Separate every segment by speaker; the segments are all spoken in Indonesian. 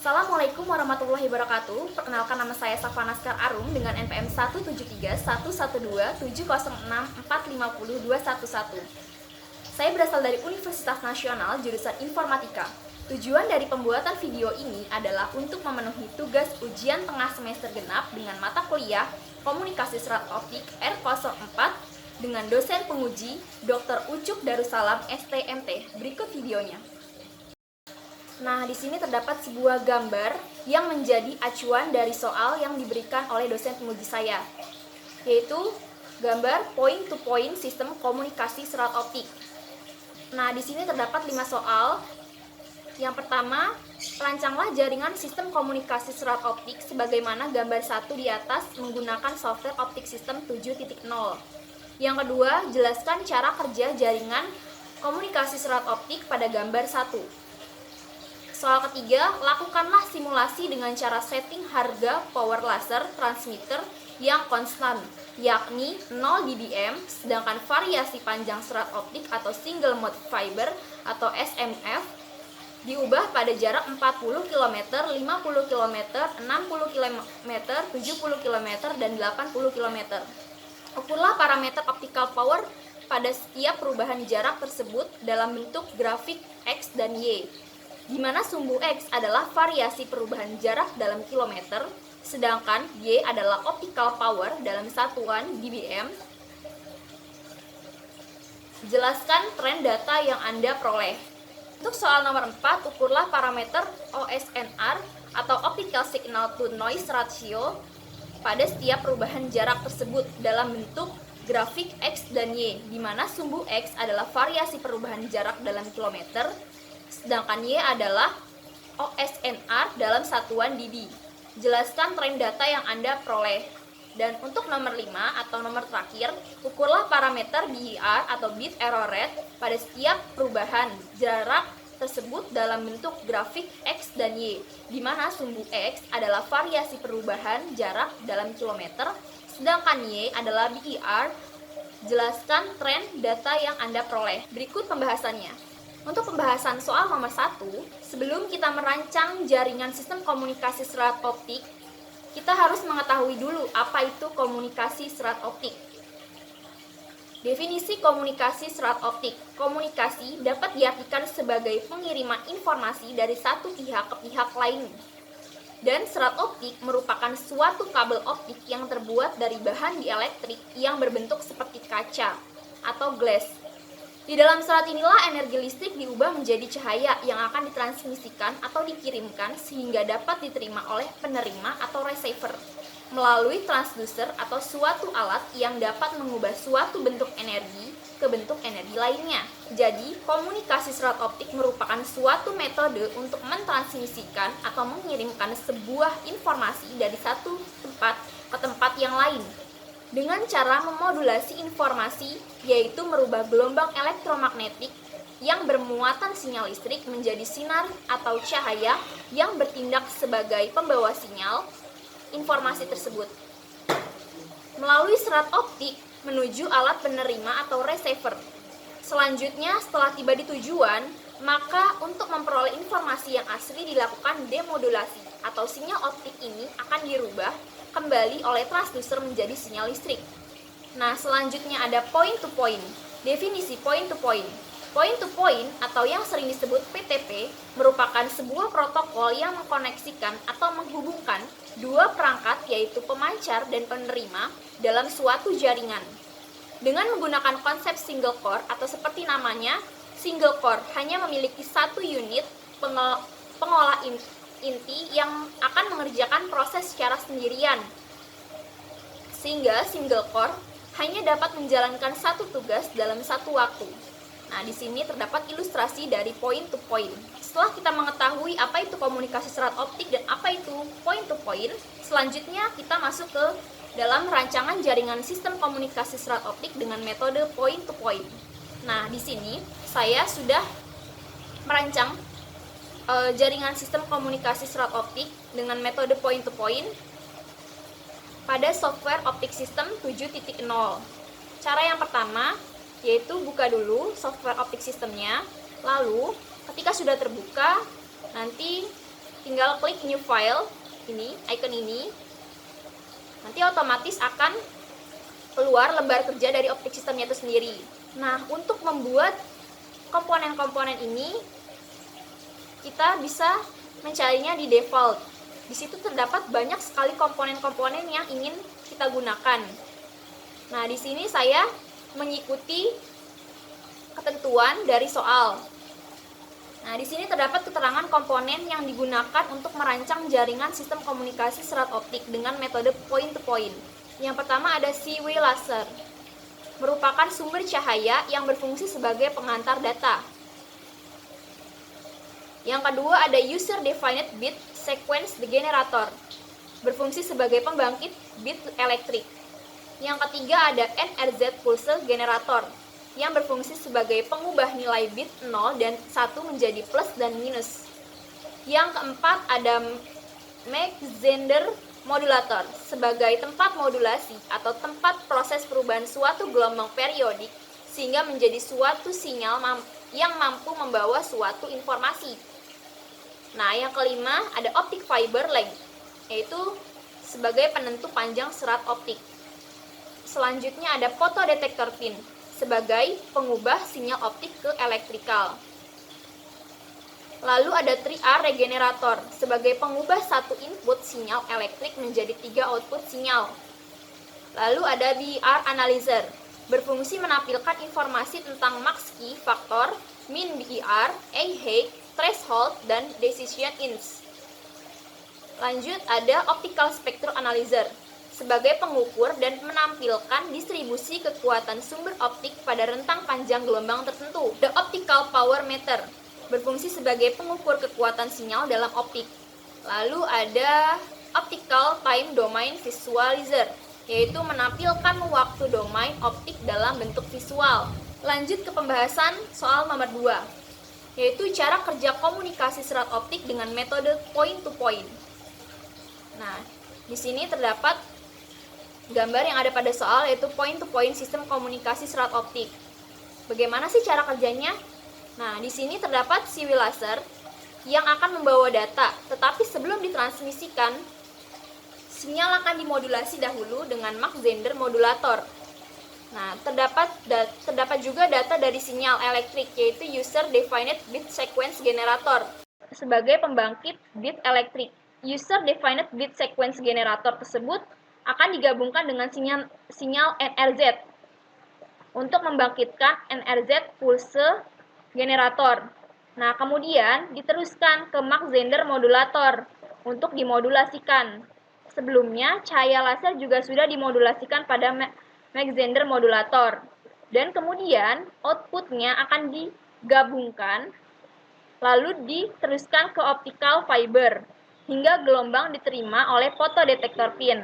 Speaker 1: Assalamualaikum warahmatullahi wabarakatuh. Perkenalkan, nama saya Safana Skar Arum dengan NPM 173112706450211. Saya berasal dari Universitas Nasional jurusan Informatika. Tujuan dari pembuatan video ini adalah untuk memenuhi tugas ujian tengah semester genap dengan mata kuliah Komunikasi Serat Optik R04 dengan dosen penguji Dr. Ucup Darussalam STMT. Berikut videonya. Nah, di sini terdapat sebuah gambar yang menjadi acuan dari soal yang diberikan oleh dosen penguji saya, yaitu gambar point-to-point sistem komunikasi serat optik. Nah, di sini terdapat 5 soal. Yang pertama, rancanglah jaringan sistem komunikasi serat optik sebagaimana gambar 1 di atas menggunakan software optik sistem 7.0. Yang kedua, jelaskan cara kerja jaringan komunikasi serat optik pada gambar 1. Soal ketiga, lakukanlah simulasi dengan cara setting harga power laser transmitter yang konstan, yakni 0 dBm, sedangkan variasi panjang serat optik atau single mode fiber atau SMF diubah pada jarak 40 km, 50 km, 60 km, 70 km, dan 80 km. Ukurlah parameter optical power pada setiap perubahan jarak tersebut dalam bentuk grafik X dan Y, di mana sumbu X adalah variasi perubahan jarak dalam kilometer, sedangkan Y adalah optical power dalam satuan dBm. Jelaskan tren data yang Anda peroleh. Untuk soal nomor 4, ukurlah parameter OSNR atau Optical Signal to Noise Ratio pada setiap perubahan jarak tersebut dalam bentuk grafik X dan Y, di mana sumbu X adalah variasi perubahan jarak dalam kilometer, sedangkan Y adalah OSNR dalam satuan dB. Jelaskan tren data yang Anda peroleh. Dan untuk nomor 5 atau nomor terakhir, ukurlah parameter BER atau bit error rate pada setiap perubahan jarak tersebut dalam bentuk grafik X dan Y, di mana sumbu X adalah variasi perubahan jarak dalam kilometer, sedangkan Y adalah BER. Jelaskan tren data yang Anda peroleh. Berikut pembahasannya. Untuk pembahasan soal nomor 1, sebelum kita merancang jaringan sistem komunikasi serat optik, kita harus mengetahui dulu apa itu komunikasi serat optik. Definisi komunikasi serat optik. Komunikasi dapat diartikan sebagai pengiriman informasi dari satu pihak ke pihak lain. Dan serat optik merupakan suatu kabel optik yang terbuat dari bahan dielektrik yang berbentuk seperti kaca atau glass. Di dalam serat inilah energi listrik diubah menjadi cahaya yang akan ditransmisikan atau dikirimkan sehingga dapat diterima oleh penerima atau receiver melalui transducer atau suatu alat yang dapat mengubah suatu bentuk energi ke bentuk energi lainnya. Jadi, komunikasi serat optik merupakan suatu metode untuk mentransmisikan atau mengirimkan sebuah informasi dari satu tempat ke tempat yang lain dengan cara memodulasi informasi, yaitu merubah gelombang elektromagnetik yang bermuatan sinyal listrik menjadi sinar atau cahaya yang bertindak sebagai pembawa sinyal informasi tersebut melalui serat optik menuju alat penerima atau receiver. Selanjutnya, setelah tiba di tujuan, maka untuk memperoleh informasi yang asli dilakukan demodulasi atau sinyal optik ini akan dirubah kembali oleh transducer menjadi sinyal listrik. Nah, selanjutnya ada point to point. Definisi point to point. Point to point atau yang sering disebut PTP merupakan sebuah protokol yang mengkoneksikan atau menghubungkan dua perangkat yaitu pemancar dan penerima dalam suatu jaringan. Dengan menggunakan konsep single core atau seperti namanya, single core hanya memiliki satu unit pengolah inti yang akan mengerjakan proses secara sendirian, sehingga single core hanya dapat menjalankan satu tugas dalam satu waktu. Nah, di sini terdapat ilustrasi dari point to point. Setelah kita mengetahui apa itu komunikasi serat optik dan apa itu point to point, selanjutnya kita masuk ke dalam rancangan jaringan sistem komunikasi serat optik dengan metode point to point. Nah, di sini saya sudah merancang jaringan sistem komunikasi serat optik dengan metode point to point pada software optik sistem 7.0. Cara yang pertama yaitu buka dulu software optik sistemnya, lalu ketika sudah terbuka nanti tinggal klik new file, ini, icon ini. Nanti otomatis akan keluar lembar kerja dari optik sistemnya itu sendiri. Nah, untuk membuat komponen-komponen ini, kita bisa mencarinya di default. Di situ terdapat banyak sekali komponen-komponen yang ingin kita gunakan. Nah, di sini saya mengikuti ketentuan dari soal. Nah, di sini terdapat keterangan komponen yang digunakan untuk merancang jaringan sistem komunikasi serat optik dengan metode point-to-point. Yang pertama ada C-way laser, merupakan sumber cahaya yang berfungsi sebagai pengantar data. Yang kedua ada user-defined bit sequence generator, berfungsi sebagai pembangkit bit elektrik. Yang ketiga ada NRZ pulse generator, yang berfungsi sebagai pengubah nilai bit 0 dan 1 menjadi plus dan minus. Yang keempat ada Mach-Zehnder modulator, sebagai tempat modulasi atau tempat proses perubahan suatu gelombang periodik sehingga menjadi suatu sinyal yang mampu membawa suatu informasi. Nah, yang kelima ada optic fiber length, yaitu sebagai penentu panjang serat optik. Selanjutnya ada photodetektor pin, sebagai pengubah sinyal optik ke elektrikal. Lalu ada 3R regenerator, sebagai pengubah satu input sinyal elektrik menjadi 3 output sinyal. Lalu ada BR analyzer, berfungsi menampilkan informasi tentang max key faktor, min BR, A-height, threshold, dan decision inch. Lanjut ada optical spectrum analyzer, sebagai pengukur dan menampilkan distribusi kekuatan sumber optik pada rentang panjang gelombang tertentu. The optical power meter, berfungsi sebagai pengukur kekuatan sinyal dalam optik. Lalu ada optical time domain visualizer, yaitu menampilkan waktu domain optik dalam bentuk visual. Lanjut ke pembahasan soal nomor 2, yaitu cara kerja komunikasi serat optik dengan metode point-to-point. Nah, di sini terdapat gambar yang ada pada soal, yaitu point-to-point sistem komunikasi serat optik. Bagaimana sih cara kerjanya? Nah, di sini terdapat C-way laser yang akan membawa data, tetapi sebelum ditransmisikan, sinyal akan dimodulasi dahulu dengan Mach-Zehnder modulator. Nah, terdapat juga data dari sinyal elektrik, yaitu user-defined bit sequence generator, sebagai pembangkit bit elektrik. User-defined bit sequence generator tersebut akan digabungkan dengan sinyal NRZ untuk membangkitkan NRZ pulse generator. Nah, kemudian diteruskan ke Mach-Zehnder modulator untuk dimodulasikan. Sebelumnya, cahaya laser juga sudah dimodulasikan pada Mach-Zehnder modulator. Dan kemudian outputnya akan digabungkan, lalu diteruskan ke optical fiber, hingga gelombang diterima oleh photodetektor pin.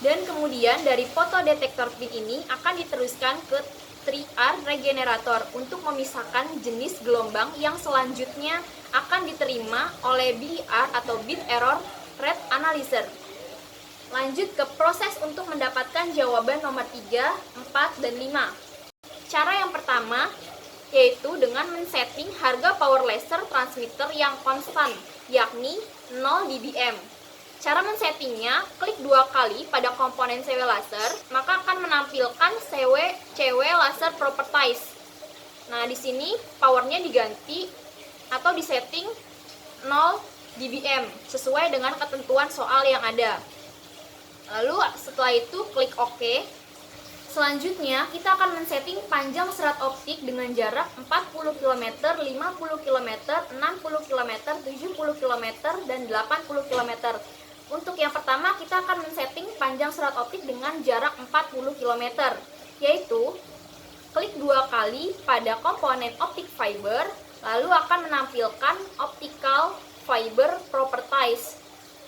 Speaker 1: Dan kemudian dari photodetektor pin ini akan diteruskan ke 3R regenerator untuk memisahkan jenis gelombang yang selanjutnya akan diterima oleh BER atau bit error rate analyzer. Lanjut ke proses untuk mendapatkan jawaban nomor 3, 4, dan 5. Cara yang pertama yaitu dengan men-setting harga power laser transmitter yang konstan, yakni 0 dBm. Cara men-settingnya, klik 2 kali pada komponen CW laser, maka akan menampilkan CW laser properties. Nah, di sini powernya diganti atau disetting 0 dBm sesuai dengan ketentuan soal yang ada. Lalu setelah itu klik OK. Selanjutnya, kita akan men-setting panjang serat optik dengan jarak 40 km, 50 km, 60 km, 70 km, dan 80 km. Untuk yang pertama, kita akan men-setting panjang serat optik dengan jarak 40 km, yaitu klik 2 kali pada komponen optic fiber, lalu akan menampilkan optical fiber properties.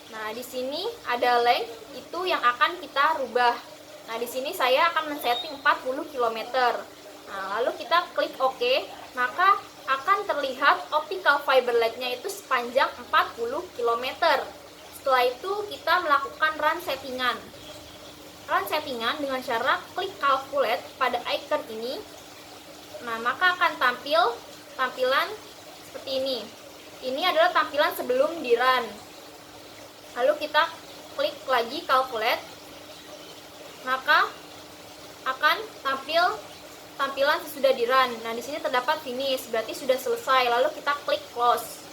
Speaker 1: Nah, di sini ada length, itu yang akan kita rubah. Nah, di sini saya akan men-setting 40 km. Nah, lalu kita klik OK, maka akan terlihat optical fiber length-nya itu sepanjang 40 km. Setelah itu kita melakukan run settingan. Run settingan dengan cara klik calculate pada icon ini. Nah, maka akan tampilan seperti ini. Ini adalah tampilan sebelum di run. Lalu kita klik lagi calculate, maka akan tampilan sesudah di run. Nah, di sini terdapat finish, berarti sudah selesai. Lalu kita klik close.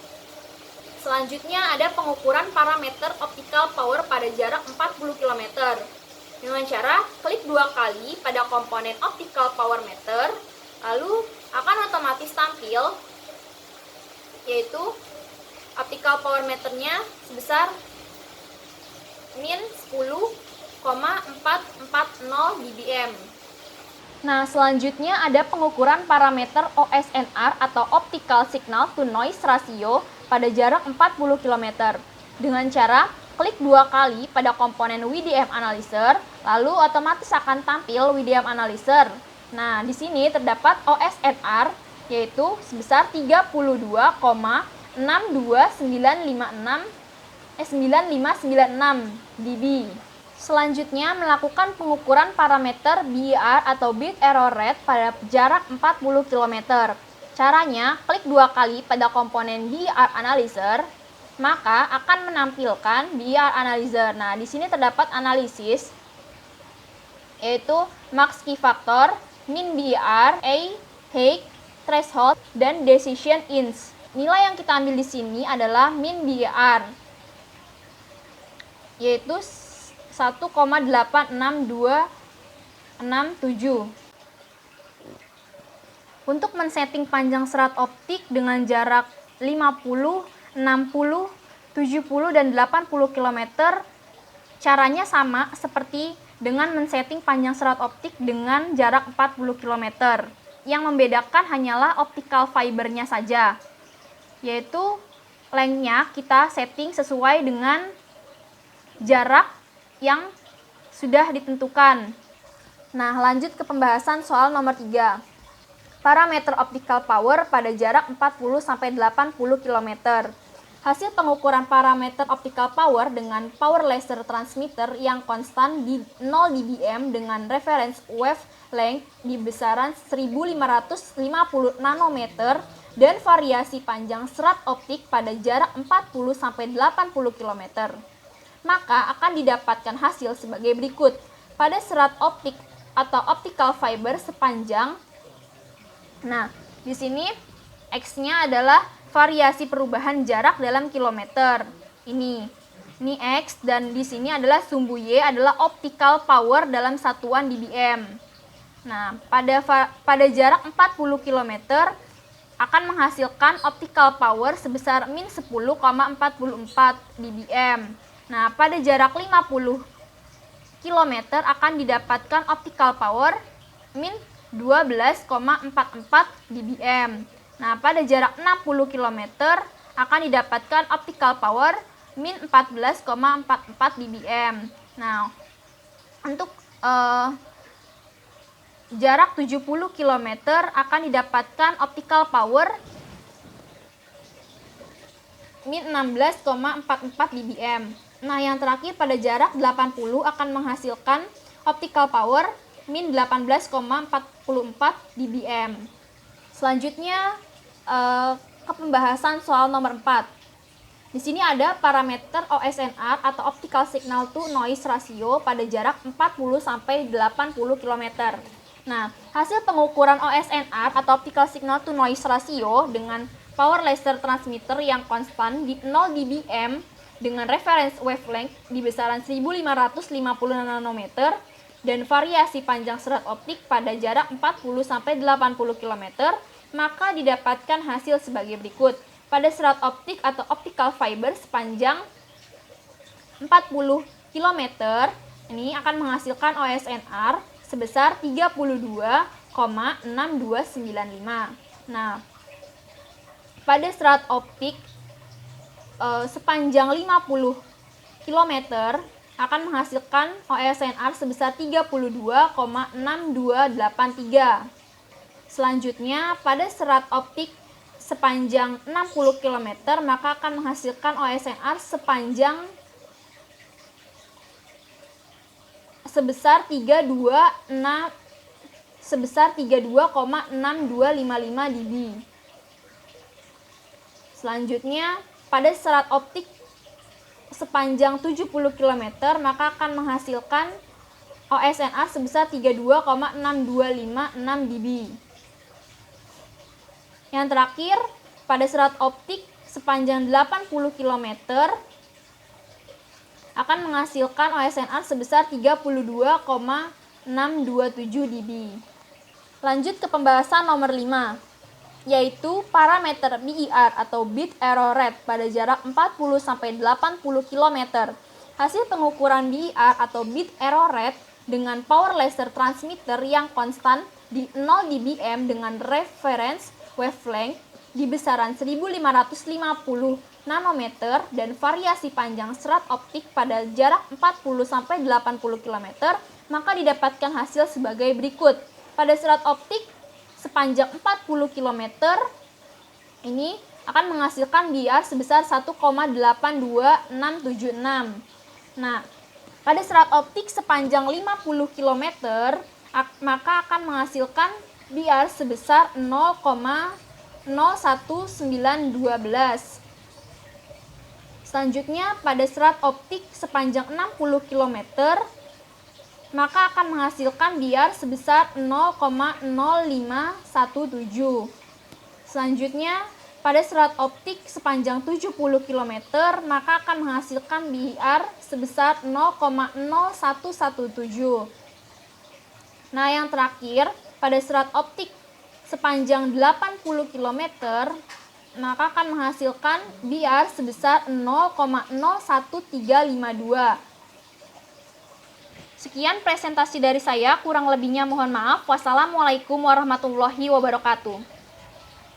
Speaker 1: Selanjutnya ada pengukuran parameter optical power pada jarak 40 km. Dengan cara klik 2 kali pada komponen optical power meter, lalu akan otomatis tampil yaitu optical power meternya sebesar min 10,440 dBm. Nah, selanjutnya ada pengukuran parameter OSNR atau Optical Signal to Noise Ratio pada jarak 40 km. Dengan cara klik 2 kali pada komponen WDM Analyzer, lalu otomatis akan tampil WDM Analyzer. Nah, di sini terdapat OSNR yaitu sebesar 32,95996 dB. Selanjutnya melakukan pengukuran parameter BER atau bit error rate pada jarak 40 km. Caranya, klik 2 kali pada komponen BER Analyzer, maka akan menampilkan BER Analyzer. Nah, di sini terdapat analisis yaitu max key factor, min BER, height, threshold, dan decision inch. Nilai yang kita ambil di sini adalah min BER yaitu 1,86267. Untuk men-setting panjang serat optik dengan jarak 50, 60, 70, dan 80 km, caranya sama seperti dengan men-setting panjang serat optik dengan jarak 40 km. Yang membedakan hanyalah optical fibernya saja, yaitu lengthnya kita setting sesuai dengan jarak yang sudah ditentukan. Nah, lanjut ke pembahasan soal nomor 3. Parameter optical power pada jarak 40-80 km. Hasil pengukuran parameter optical power dengan power laser transmitter yang konstan di 0 dBm dengan reference wavelength di besaran 1550 nanometer dan variasi panjang serat optik pada jarak 40-80 km. Maka akan didapatkan hasil sebagai berikut. Pada serat optik atau optical fiber sepanjang, nah, di sini X-nya adalah variasi perubahan jarak dalam kilometer. Ini X, dan di sini adalah sumbu Y adalah optical power dalam satuan dBm. Nah, pada jarak 40 km akan menghasilkan optical power sebesar min 10,44 dBm. Nah, pada jarak 50 km akan didapatkan optical power min 12,44 dBm. Nah, pada jarak 60 km akan didapatkan optical power min 14,44 dBm. Nah, untuk jarak 70 km akan didapatkan optical power min 16,44 dBm. Nah, yang terakhir pada jarak 80 akan menghasilkan optical power min 18,44 dBm. Selanjutnya ke pembahasan soal nomor 4. Di sini ada parameter OSNR atau Optical Signal to Noise Ratio pada jarak 40-80 km. Nah, hasil pengukuran OSNR atau Optical Signal to Noise Ratio dengan power laser transmitter yang konstan di 0 dBm dengan reference wavelength di besaran 1550 nanometer dan variasi panjang serat optik pada jarak 40-80 km, maka didapatkan hasil sebagai berikut. Pada serat optik atau optical fiber sepanjang 40 km, ini akan menghasilkan OSNR sebesar 32,6295. Nah, pada serat optik sepanjang 50 km akan menghasilkan OSNR sebesar 32,6283. Selanjutnya, pada serat optik sepanjang 60 km maka akan menghasilkan OSNR sebesar 32,6255 dB. Selanjutnya, pada serat optik
Speaker 2: sepanjang 70 km, maka akan menghasilkan OSNR sebesar 32,6256 dB. Yang terakhir, pada serat optik sepanjang 80 km akan menghasilkan OSNR sebesar 32,627 dB. Lanjut ke pembahasan nomor 5, yaitu parameter BER atau bit error rate pada jarak 40-80 km. Hasil pengukuran BER atau bit error rate dengan power laser transmitter yang konstan di 0 dBm dengan reference wavelength di besaran 1550 nanometer dan variasi panjang serat optik pada jarak 40-80 km, maka didapatkan hasil sebagai berikut. Pada serat optik sepanjang 40 km ini akan menghasilkan BER sebesar 1,82676. Nah, pada serat optik sepanjang 50 km maka akan menghasilkan BER sebesar 0,01912. Selanjutnya, pada serat optik sepanjang 60 km maka akan menghasilkan BER sebesar 0,0517. Selanjutnya, pada serat optik sepanjang 70 km maka akan menghasilkan BER sebesar 0,0117. Nah, yang terakhir, pada serat optik sepanjang 80 km maka akan menghasilkan BER sebesar 0,01352. Sekian presentasi dari saya, kurang lebihnya mohon maaf. Wassalamualaikum warahmatullahi wabarakatuh.